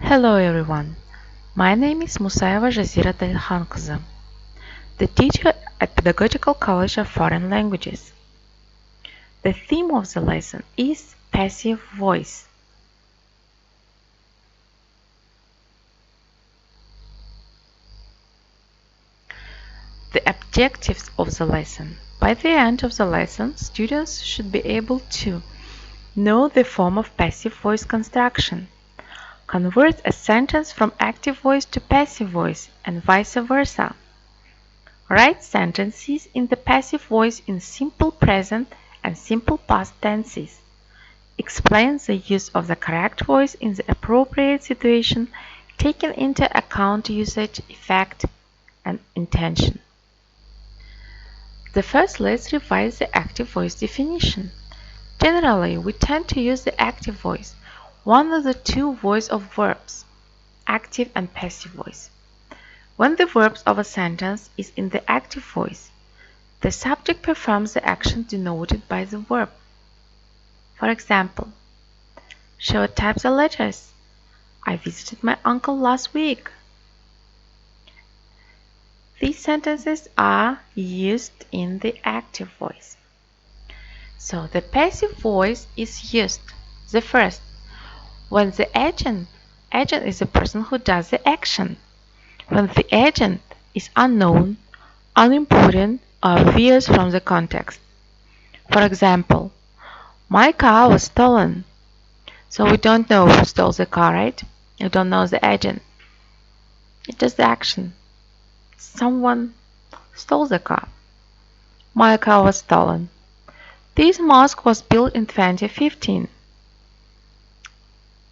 Hello everyone, my name is Musayeva Jazira Dalhankızı, the teacher at Pedagogical College of Foreign Languages. The theme of the lesson is passive voice. The objectives of the lesson. By the end of the lesson, students should be able to know the form of passive voice construction, convert a sentence from active voice to passive voice, and vice versa. Write sentences in the passive voice in simple present and simple past tenses. Explain the use of the correct voice in the appropriate situation, taking into account usage, effect, and intention. First, let's revise the active voice definition. Generally, we tend to use the active voice, one of the two voices of verbs, active and passive voice. When the verb of a sentence is in the active voice, the subject performs the action denoted by the verb. For example, Sheva types the letters. I visited my uncle last week. These sentences are used in the active voice. So the passive voice is used. The first, when the agent is the person who does the action. When the agent is unknown, unimportant, or obvious from the context. For example, my car was stolen. So we don't know who stole the car, right? We don't know the agent. It's just the action. Someone stole the car. My car was stolen. This mosque was built in 2015.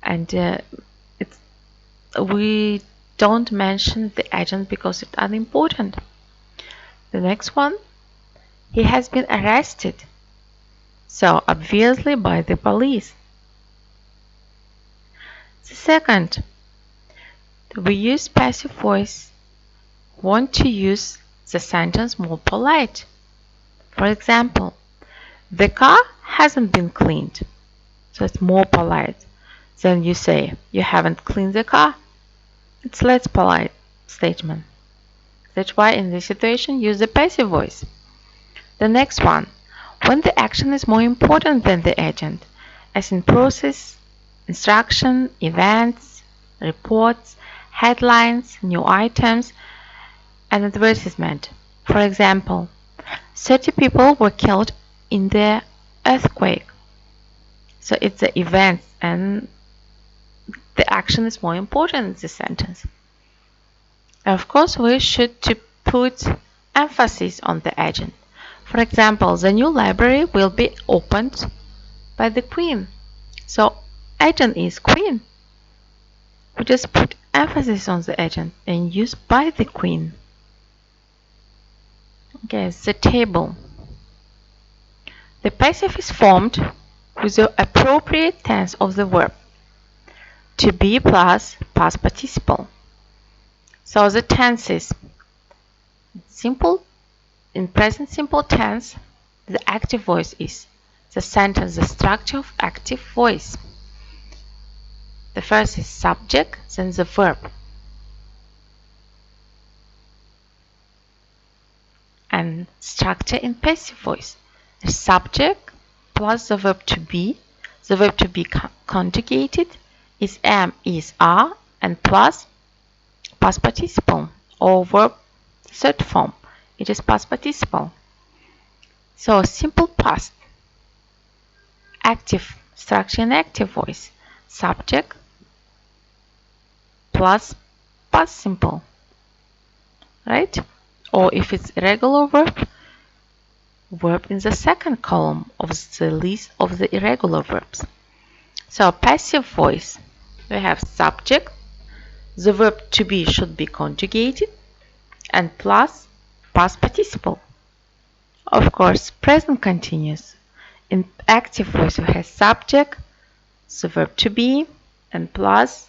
And we don't mention the agent because it's unimportant. The next one, he has been arrested. So obviously by the police. The second, we use passive voice. Want to use the sentence more polite. For example, the car hasn't been cleaned. So it's more polite than you say, you haven't cleaned the car. It's less polite statement. That's why in this situation use the passive voice. The next one, when the action is more important than the agent, as in process, instruction, events, reports, headlines, new items, and advertisement. For example, 30 people were killed in the earthquake. So it's the events and the action is more important in this sentence. Of course, we should to put emphasis on the agent. For example, the new library will be opened by the Queen. So agent is Queen. We just put emphasis on the agent and use by the Queen. Okay, the table. The passive is formed with the appropriate tense of the verb. To be plus past participle. So the tenses. Simple, in present simple tense, the active voice is the sentence, the structure of active voice. The first is subject, then the verb. And structure in passive voice. The subject plus the verb to be conjugated is am, is, are, and plus past participle or verb third form. It is past participle. So simple past. Active structure in active voice. Subject plus past simple. Right? Or if it's irregular verb in the second column of the list of the irregular verbs. So passive voice. We have subject. The verb to be should be conjugated and plus past participle. Of course, present continuous. In active voice we have subject, the verb to be, and plus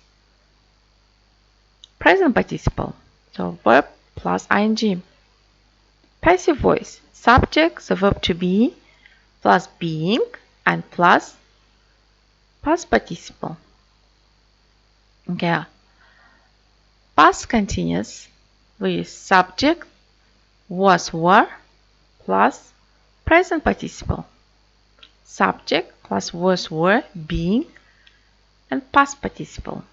present participle. So verb plus ing. Passive voice, subject, the verb to be, plus being, and plus past participle. Okay, Past continuous, we use subject was, were plus present participle. Subject plus was, were, being, and past participle.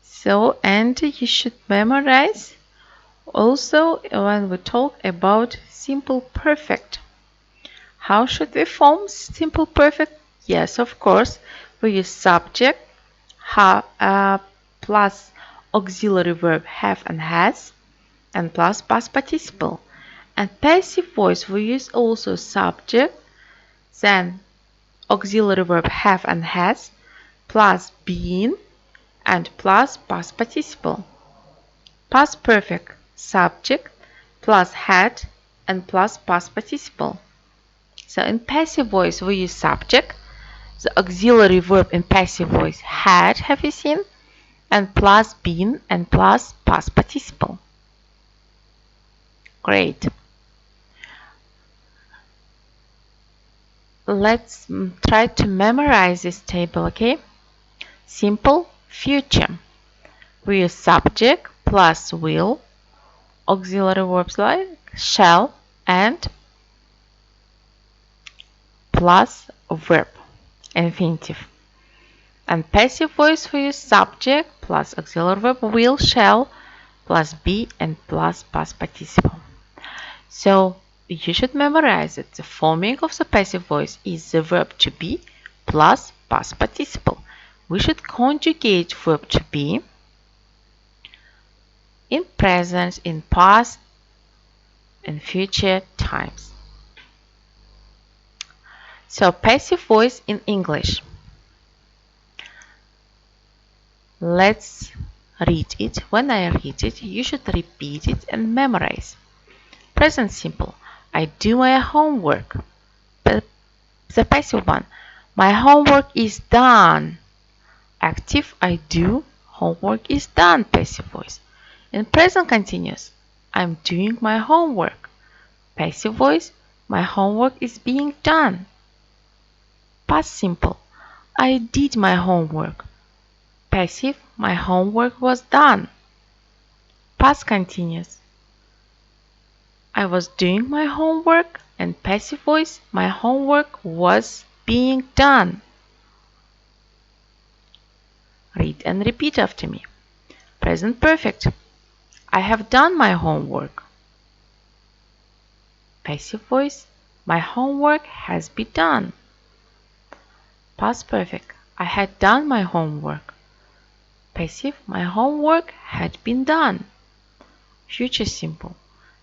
So, and you should memorize also when we talk about simple perfect. How should we form simple perfect? Yes, of course, we use subject plus auxiliary verb have and has, and plus past participle. And passive voice we use also subject, then auxiliary verb have and has, plus been, and plus past participle. Past perfect subject plus had and plus past participle. So in passive voice we use subject, the auxiliary verb in passive voice had, have you seen? And plus been and plus past participle. Great. Let's try to memorize this table, okay? Simple future. We use subject plus will, auxiliary verbs like shall and plus verb, infinitive. And passive voice we use subject plus auxiliary verb will, shall, plus be and plus past participle. So you should memorize it. The forming of the passive voice is the verb to be plus past participle. We should conjugate verb to be in present, in past, and future times. So passive voice in English. Let's read it. When I read it, you should repeat it and memorize. Present simple. I do my homework. The passive one. My homework is done. Active, I do. Homework is done. Passive voice. In present continuous, I'm doing my homework. Passive voice, my homework is being done. Past simple, I did my homework. Passive, my homework was done. Past continuous, I was doing my homework. And passive voice, my homework was being done. Read and repeat after me. Present perfect, I have done my homework. Passive voice, my homework has been done. Past perfect, I had done my homework. Passive, my homework had been done. Future simple,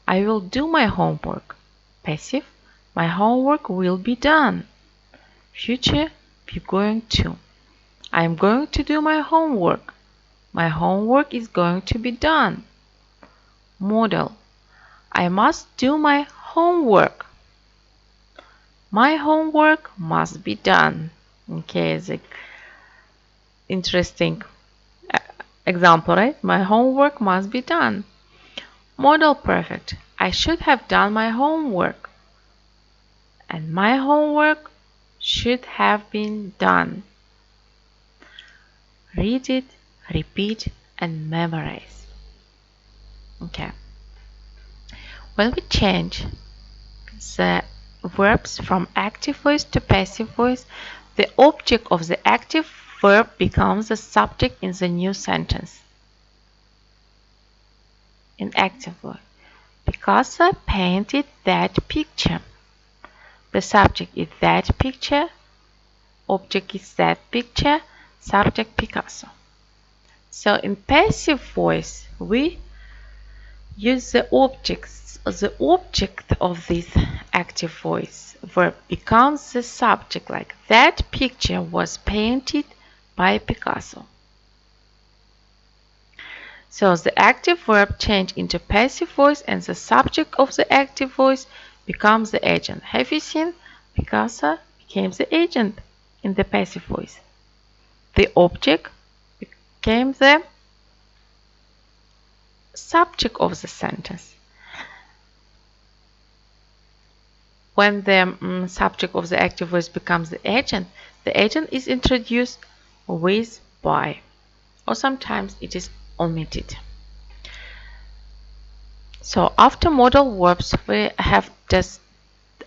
I will do my homework. Passive, my homework will be done. Future, be going to. I am going to do my homework. My homework is going to be done. Modal, I must do my homework. My homework must be done. Okay, it's an interesting example, right? My homework must be done. Modal perfect. I should have done my homework. And my homework should have been done. Read it, repeat, and memorize. Okay. When we change the verbs from active voice to passive voice, the object of the active verb becomes the subject in the new sentence. In active voice, Picasso painted that picture. The subject is that picture, object is that picture, subject Picasso. So in passive voice, we use the objects. The object of this active voice verb becomes the subject, like that picture was painted by Picasso. So the active verb change into passive voice and the subject of the active voice becomes the agent. Have you seen? Picasso became the agent in the passive voice. The object became the subject of the sentence. When the subject of the active voice becomes the agent is introduced with by. or sometimes it is omitted. So after modal verbs, we have just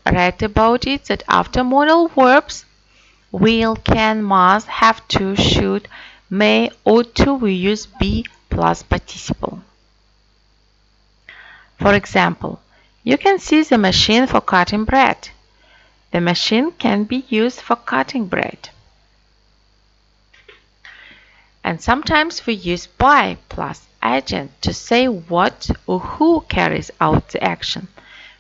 read about it, that after modal verbs, will, can, must, have to, should, may, ought to, we use be plus participle. For example, you can see the machine for cutting bread. The machine can be used for cutting bread. And sometimes we use by plus agent to say what or who carries out the action.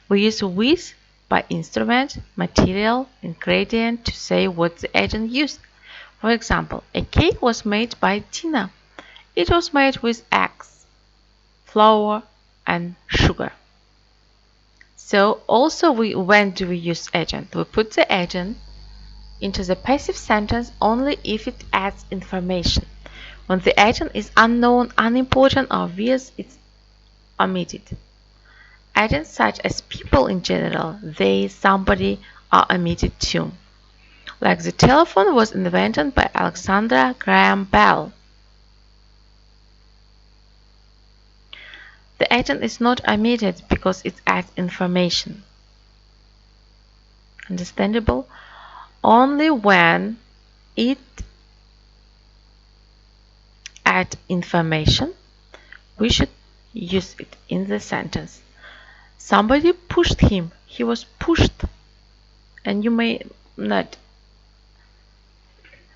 We use with by instrument, material, ingredient to say what the agent used. For example, a cake was made by Tina. It was made with eggs, flour, and sugar. So also when do we use agent? We put the agent into the passive sentence only if it adds information. When the agent is unknown, unimportant, or obvious, it's omitted. Agents such as people in general, they, somebody, are omitted too. Like the telephone was invented by Alexander Graham Bell. The agent is not omitted because it adds information. Understandable? Only when it adds information, we should use it in the sentence. Somebody pushed him. He was pushed. And you may not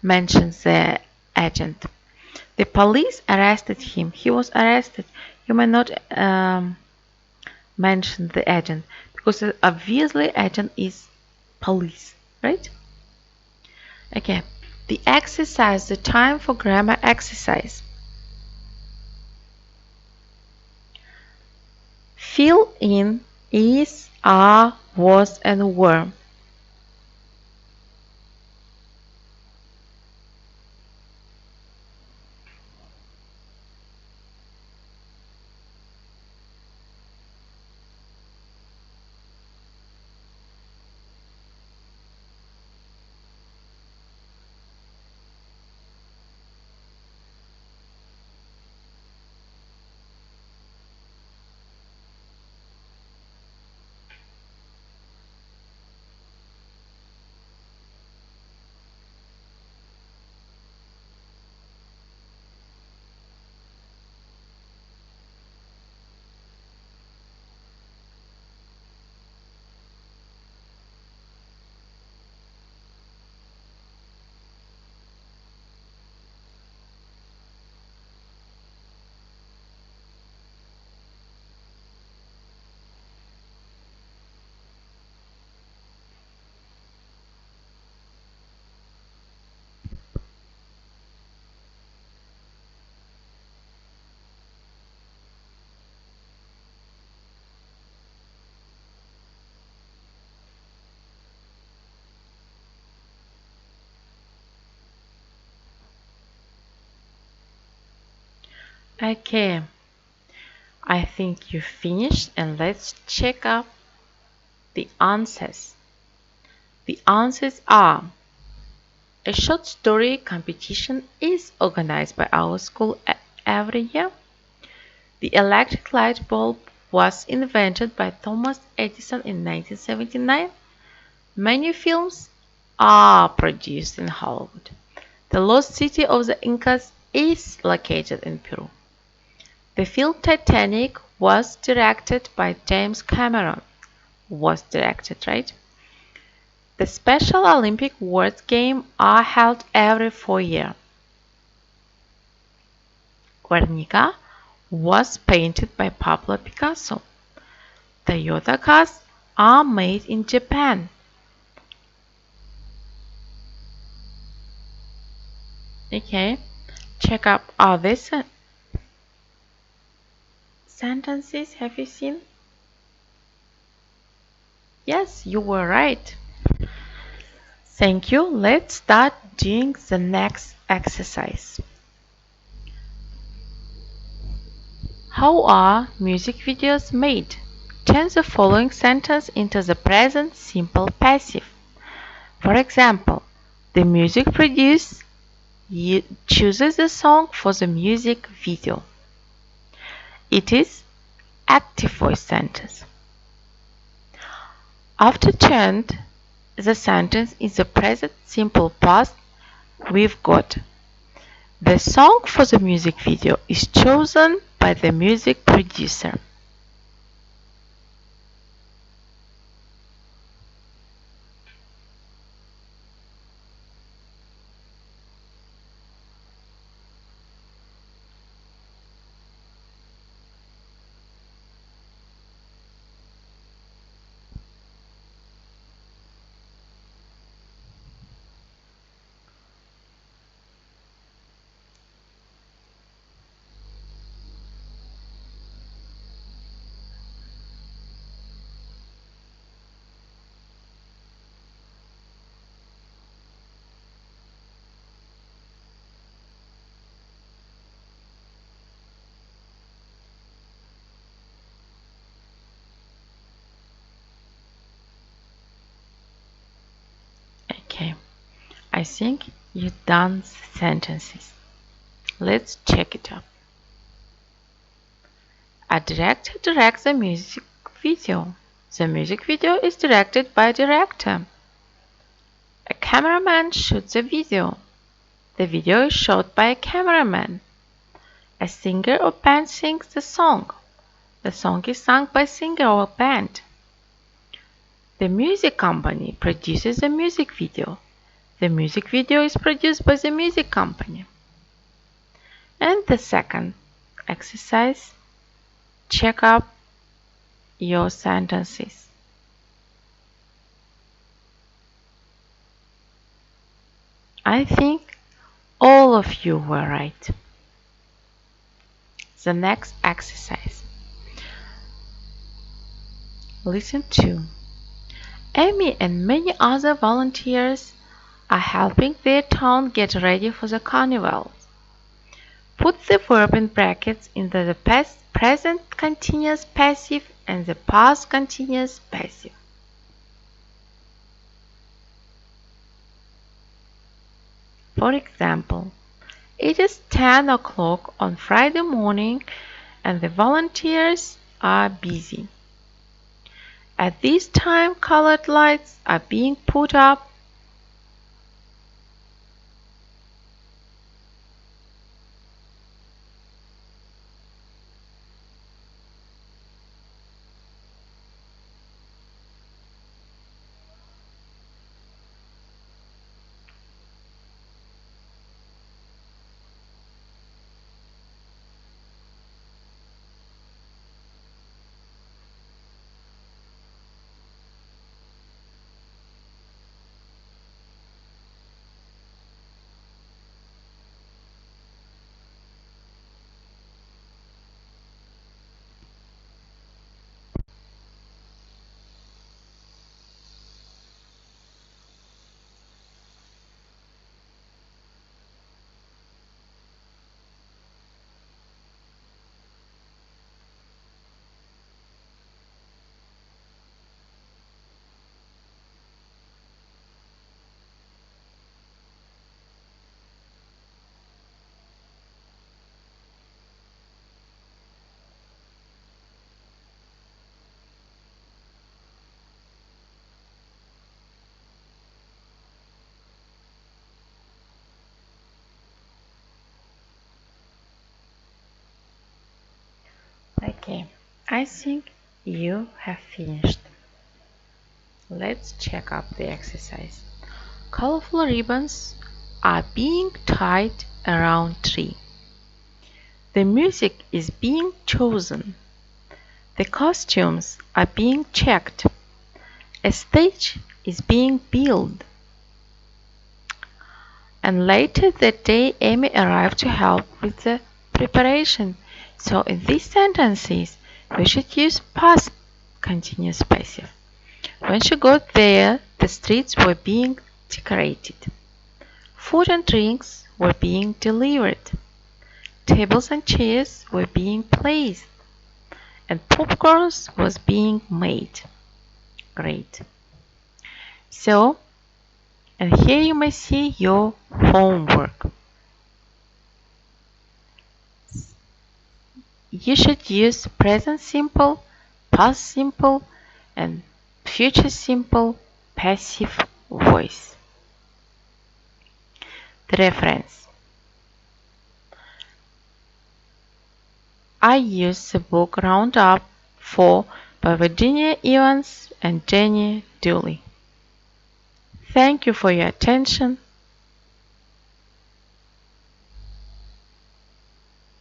mention the agent. The police arrested him. He was arrested. You may not mention the agent because obviously agent is police, right? Okay. The exercise, the time for grammar exercise. Fill in is, are, was, and were. Okay, I think you finished and let's check up the answers. The answers are: a short story competition is organized by our school every year. The electric light bulb was invented by Thomas Edison in 1979. Many films are produced in Hollywood. The lost city of the Incas is located in Peru. The film Titanic was directed by James Cameron. Was directed, right? The Special Olympic World Games are held every 4 years. Guernica was painted by Pablo Picasso. Toyota cars are made in Japan. Okay, check up all these sentences. Have you seen? Yes, you were right. Thank you. Let's start doing the next exercise. How are music videos made? Turn the following sentence into the present simple passive. For example, the music produced chooses the song for the music video. It is active voice sentence. After turned, the sentence is the present simple past. We've got the song for the music video is chosen by the music producer. Okay, I think you've done the sentences. Let's check it out. A director directs the music video. The music video is directed by a director. A cameraman shoots a video. The video is shot by a cameraman. A singer or band sings the song. The song is sung by a singer or band. The music company produces the music video. The music video is produced by the music company. And the second exercise, check up your sentences. I think all of you were right. The next exercise. Listen to. Amy and many other volunteers are helping their town get ready for the carnival. Put the verb in brackets in the past present continuous passive and the past continuous passive. For example, it is 10 o'clock on Friday morning and the volunteers are busy. At this time, colored lights are being put up. Okay, I think you have finished. Let's check up the exercise. Colorful ribbons are being tied around tree. The music is being chosen. The costumes are being checked. A stage is being built. And later that day, Amy arrived to help with the preparation. So in these sentences, we should use past continuous passive. When she got there, the streets were being decorated. Food and drinks were being delivered. Tables and chairs were being placed. And popcorn was being made. Great. So, and here you may see your homework. you should use present simple, past simple, and future simple passive voice. The reference. I use the book Roundup 4 by Virginia Evans and Jenny Dooley. Thank you for your attention.